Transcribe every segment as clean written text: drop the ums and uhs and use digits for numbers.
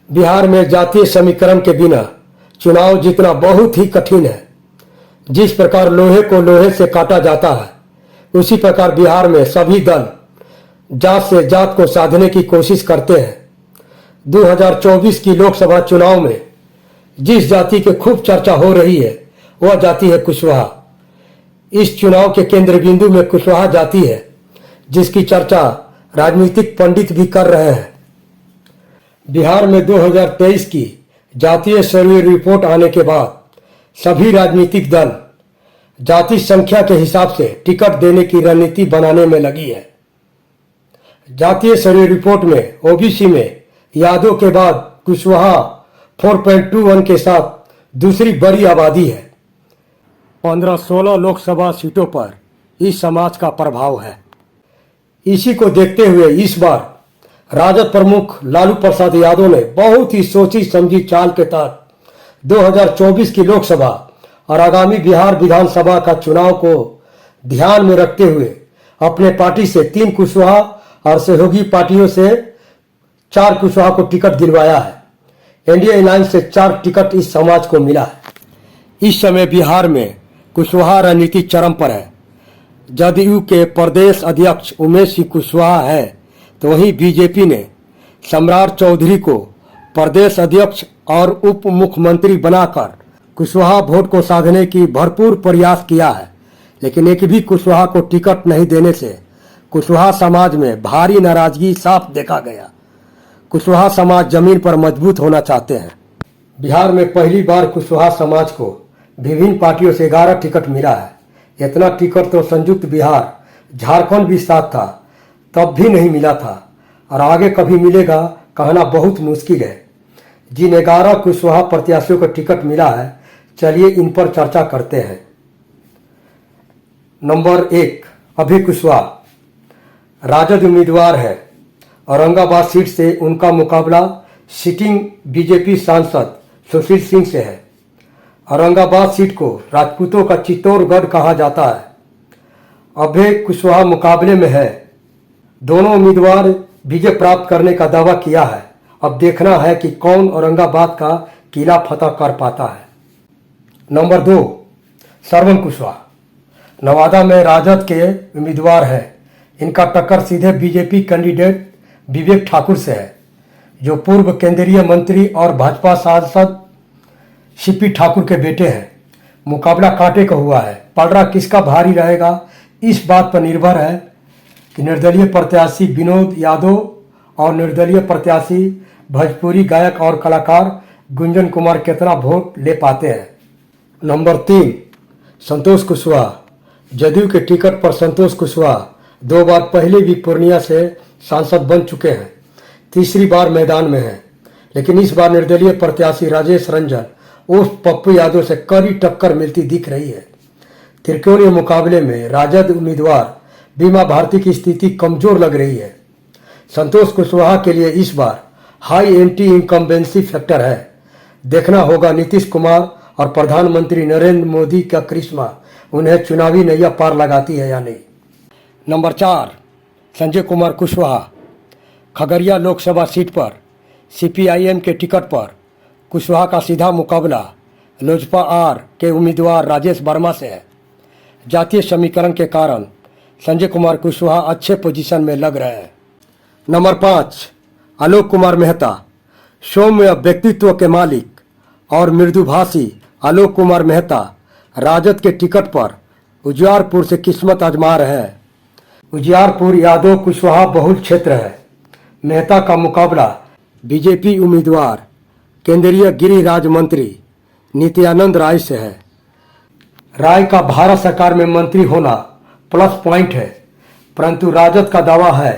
बिहार में जातीय समीकरण के बिना चुनाव जीतना बहुत ही कठिन है। जिस प्रकार लोहे को लोहे से काटा जाता है, उसी प्रकार बिहार में सभी दल जात से जात को साधने की कोशिश करते हैं। 2024 की लोकसभा चुनाव में जिस जाति की खूब चर्चा हो रही है, वह जाति है कुशवाहा। इस चुनाव के केंद्र बिंदु में कुशवाहा जाति है, जिसकी चर्चा राजनीतिक पंडित भी कर रहे हैं। बिहार में 2023 की जातीय सर्वे रिपोर्ट आने के बाद सभी राजनीतिक दल जाति संख्या के हिसाब से टिकट देने की रणनीति बनाने में लगी है। जातीय सर्वे रिपोर्ट में ओबीसी में यादव के बाद कुशवाहा 4.21 के साथ दूसरी बड़ी आबादी है। 15-16 लोकसभा सीटों पर इस समाज का प्रभाव है। इसी को देखते हुए इस बार राजद प्रमुख लालू प्रसाद यादव ने बहुत ही सोची समझी चाल के तहत 2024 की लोकसभा और आगामी बिहार विधानसभा का चुनाव को ध्यान में रखते हुए अपने पार्टी से 3 कुशवाहा और सहयोगी पार्टियों से 4 कुशवाहा को टिकट दिलवाया है। एनडीए अलायंस से 4 टिकट इस समाज को मिला है। इस समय बिहार में कुशवाहा राजनीति चरम पर है। जदयू के प्रदेश अध्यक्ष उमेश सिंह कुशवाहा है, तो वहीं बीजेपी ने सम्राट चौधरी को प्रदेश अध्यक्ष और उप मुख्यमंत्री बनाकर कुशवाहा वोट को साधने की भरपूर प्रयास किया है। लेकिन एक भी कुशवाहा को टिकट नहीं देने से कुशवाहा समाज में भारी नाराजगी साफ देखा गया। कुशवाहा समाज जमीन पर मजबूत होना चाहते हैं। बिहार में पहली बार कुशवाहा समाज को विभिन्न पार्टियों से 11 टिकट मिला है। इतना टिकट तो संयुक्त बिहार झारखंड भी साथ था, तब भी नहीं मिला था, और आगे कभी मिलेगा कहना बहुत मुश्किल है। जिन 11 कुशवाहा प्रत्याशियों को टिकट मिला है, चलिए इन पर चर्चा करते हैं। नंबर 1, अभय कुशवाहा राजद उम्मीदवार है। औरंगाबाद सीट से उनका मुकाबला सिटिंग बीजेपी सांसद सुशील सिंह से है। औरंगाबाद सीट को राजपूतों का चित्तौड़गढ़ कहा जाता है। अभय कुशवाहा मुकाबले में है। दोनों उम्मीदवार विजय प्राप्त करने का दावा किया है। अब देखना है कि कौन औरंगाबाद का किला फतह कर पाता है। नंबर 2, श्रवण कुशवाहा नवादा में राजद के उम्मीदवार हैं। इनका टक्कर सीधे बीजेपी कैंडिडेट विवेक ठाकुर से है, जो पूर्व केंद्रीय मंत्री और भाजपा सांसद सीपी ठाकुर के बेटे हैं। मुकाबला कांटे का हुआ है। पलड़ा किसका भारी रहेगा, इस बात पर निर्भर है कि निर्दलीय प्रत्याशी विनोद यादव और निर्दलीय प्रत्याशी भोजपुरी गायक और कलाकार गुंजन कुमार कितना वोट ले पाते हैं। नंबर 3, संतोष कुशवाहा जदयू के टिकट पर संतोष कुशवाहा 2 बार पहले भी पूर्णिया से सांसद बन चुके हैं। तीसरी बार मैदान में हैं, लेकिन इस बार निर्दलीय प्रत्याशी राजेश रंजन उर्फ पप्पू यादव से कड़ी टक्कर मिलती दिख रही है। त्रिकोणीय मुकाबले में राजद उम्मीदवार बीमा भारती की स्थिति कमजोर लग रही है। संतोष कुशवाहा के लिए इस बार हाई एंटी इनकम्बेंसी फैक्टर है। देखना होगा नीतीश कुमार और प्रधानमंत्री नरेंद्र मोदी का करिश्मा उन्हें चुनावी नैया पार लगाती है या नहीं। नंबर 4, संजय कुमार कुशवाहा खगड़िया लोकसभा सीट पर सीपीआईएम के टिकट पर कुशवाहा का सीधा मुकाबला लोजपा आर के उम्मीदवार राजेश वर्मा से है। जातीय समीकरण के कारण संजय कुमार कुशवाहा अच्छे पोजीशन में लग रहे हैं। नंबर 5, आलोक कुमार मेहता सौम्य व्यक्तित्व के मालिक और मृदुभाषी आलोक कुमार मेहता राजद के टिकट पर उजियारपुर से किस्मत आजमा रहे हैं। उजियारपुर यादव कुशवाहा बहुल क्षेत्र है। मेहता का मुकाबला बीजेपी उम्मीदवार केंद्रीय गृह राज्य मंत्री नित्यानंद राय से है। राय का भारत सरकार में मंत्री होना प्लस पॉइंट है, परंतु राजद का दावा है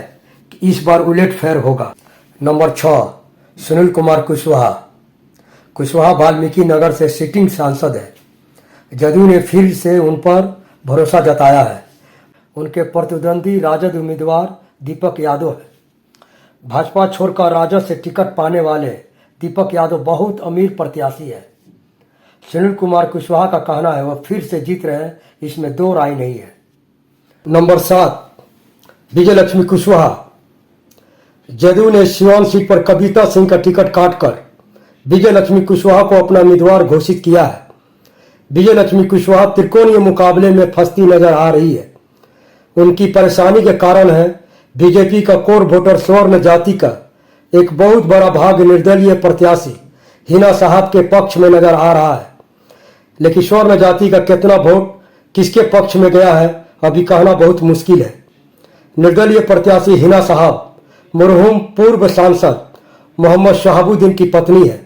कि इस बार उलटफेर होगा। नंबर 6, सुनील कुमार कुशवाहा कुशवाहा वाल्मीकि नगर से सिटिंग सांसद है। जदयू ने फिर से उन पर भरोसा जताया है। उनके प्रतिद्वंदी राजद उम्मीदवार दीपक यादव है। भाजपा छोड़कर राजद से टिकट पाने वाले दीपक यादव बहुत अमीर प्रत्याशी है। सुनील कुमार कुशवाहा का कहना है वह फिर से जीत रहे हैं, इसमें 2 राय नहीं है। नंबर 7, विजय लक्ष्मी कुशवाहा जदयू ने सिवान सीट पर कविता सिंह का टिकट काटकर विजय लक्ष्मी कुशवाहा को अपना उम्मीदवार घोषित किया है। विजय लक्ष्मी कुशवाहा त्रिकोणीय मुकाबले में फंसती नजर आ रही है। उनकी परेशानी के कारण है बीजेपी का कोर वोटर स्वर्ण जाति का एक बहुत बड़ा भाग निर्दलीय प्रत्याशी हिना साहब के पक्ष में नजर आ रहा है। लेकिन स्वर्ण जाति का कितना वोट किसके पक्ष में गया है अभी कहना बहुत मुश्किल है। निर्दलीय प्रत्याशी हिना साहब मरहूम पूर्व सांसद मोहम्मद शहाबुद्दीन की पत्नी है,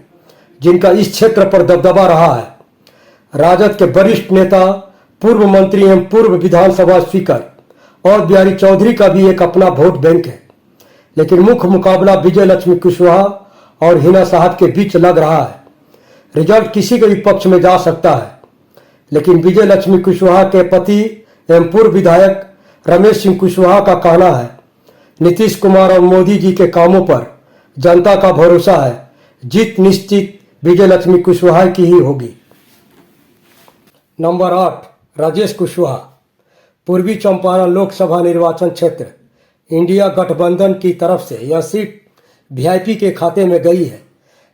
जिनका इस क्षेत्र पर दबदबा रहा है। राजद के वरिष्ठ नेता, पूर्व मंत्री एवं पूर्व विधानसभा स्पीकर और बिहारी चौधरी का भी एक अपना वोट बैंक है। लेकिन मुख्य मुकाबला विजय लक्ष्मी कुशवाहा और हिना साहब के बीच लग रहा है। रिजल्ट किसी के भी पक्ष में जा सकता है, लेकिन विजय लक्ष्मी कुशवाहा के पति एवं पूर्व विधायक रमेश सिंह कुशवाहा का कहना है नीतीश कुमार और मोदी जी के कामों पर जनता का भरोसा है, जीत निश्चित विजय लक्ष्मी कुशवाहा की ही होगी। नंबर 8 राजेश कुशवाहा। पूर्वी चंपारण लोकसभा निर्वाचन क्षेत्र इंडिया गठबंधन की तरफ से यह सीट वीआईपी के खाते में गई है,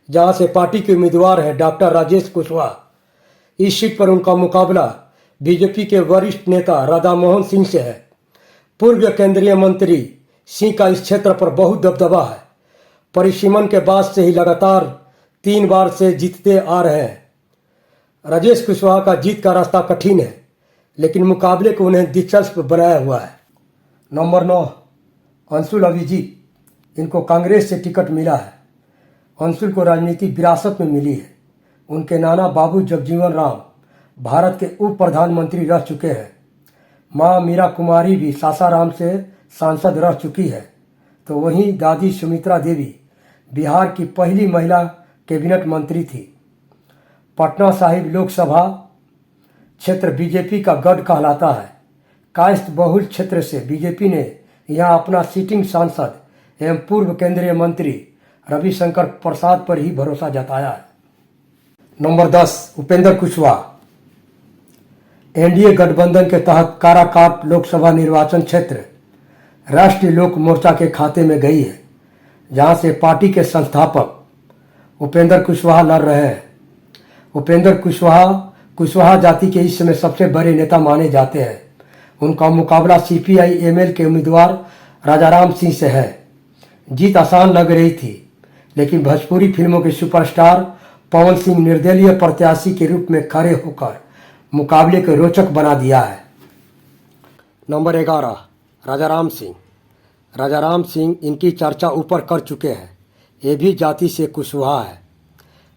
जहां से पार्टी के उम्मीदवार हैं डॉक्टर राजेश कुशवाहा। इस सीट पर उनका मुकाबला बीजेपी के वरिष्ठ नेता राधा मोहन सिंह से है। पूर्व केंद्रीय मंत्री सिंह का इस क्षेत्र पर बहुत दबदबा है। परिसीमन के बाद से ही लगातार 3 बार से जीतते आ रहे हैं। राजेश कुशवाहा का जीत का रास्ता कठिन है, लेकिन मुकाबले को उन्हें दिलचस्प बनाया हुआ है। नंबर 9 अंशुल अभिजीत। इनको कांग्रेस से टिकट मिला है। अंशुल को राजनीतिक विरासत में मिली है। उनके नाना बाबू जगजीवन राम भारत के उप प्रधानमंत्री रह चुके हैं। माँ मीरा कुमारी भी सासाराम से सांसद रह चुकी है, तो वहीं दादी सुमित्रा देवी बिहार की पहली महिला कैबिनेट मंत्री थी। पटना साहिब लोकसभा क्षेत्र बीजेपी का गढ़ कहलाता है। कायस्थ बहुल क्षेत्र से बीजेपी ने यहां अपना सिटिंग सांसद एवं पूर्व केंद्रीय मंत्री रविशंकर प्रसाद पर ही भरोसा जताया है। नंबर 10 उपेंद्र कुशवाहा। एनडीए गठबंधन के तहत काराकाट लोकसभा निर्वाचन क्षेत्र राष्ट्रीय लोक मोर्चा के खाते में गई है, जहां से पार्टी के संस्थापक उपेंद्र कुशवाहा लड़ रहे हैं। उपेंद्र कुशवाहा जाति के इस समय सबसे बड़े नेता माने जाते हैं। उनका मुकाबला सीपीआई एमएल के उम्मीदवार राजाराम सिंह से है। जीत आसान लग रही थी, लेकिन भोजपुरी फिल्मों के सुपरस्टार पवन सिंह निर्दलीय प्रत्याशी के रूप में खड़े होकर मुकाबले को रोचक बना दिया है। नंबर 11 राजाराम सिंह। राजाराम सिंह इनकी चर्चा ऊपर कर चुके हैं। ये भी जाति से कुशवाहा है।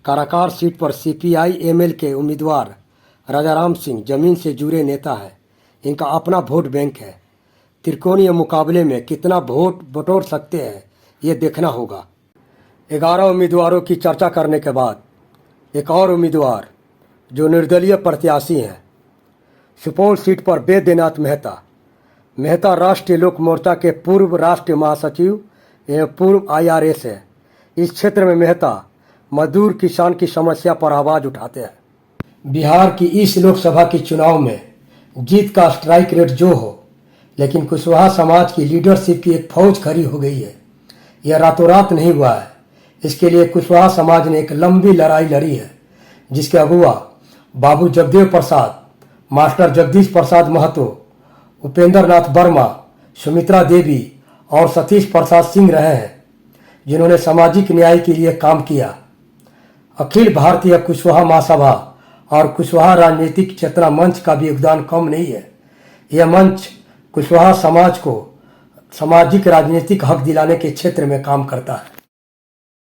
काराकाट सीट पर सीपीआई एमएल के उम्मीदवार राजाराम सिंह जमीन से जुड़े नेता है। इनका अपना वोट बैंक है। त्रिकोणीय मुकाबले में कितना वोट बटोर सकते हैं ये देखना होगा। 11 उम्मीदवारों की चर्चा करने के बाद एक और उम्मीदवार जो निर्दलीय प्रत्याशी हैं, सुपौल सीट पर बैद्यनाथ मेहता राष्ट्रीय लोक मोर्चा के पूर्व राष्ट्रीय महासचिव एवं पूर्व आईआरएस है। इस क्षेत्र में मेहता मजदूर किसान की समस्या पर आवाज उठाते हैं। बिहार की इस लोकसभा के चुनाव में जीत का स्ट्राइक रेट जो हो, लेकिन कुशवाहा समाज की लीडरशिप की एक फौज खड़ी हो गई है। यह रातों रात नहीं हुआ है। इसके लिए कुशवाहा समाज ने एक लंबी लड़ाई लड़ी है, जिसके अगुवा बाबू जगदेव प्रसाद, मास्टर जगदीश प्रसाद महतो, उपेंद्र नाथ वर्मा, सुमित्रा देवी और सतीश प्रसाद सिंह रहे हैं, जिन्होंने सामाजिक न्याय के लिए काम किया। अखिल भारतीय कुशवाहा महासभा और कुशवाहा राजनीतिक चेतना मंच का भी योगदान कम नहीं है। यह मंच कुशवाहा समाज को सामाजिक राजनीतिक हक दिलाने के क्षेत्र में काम करता है।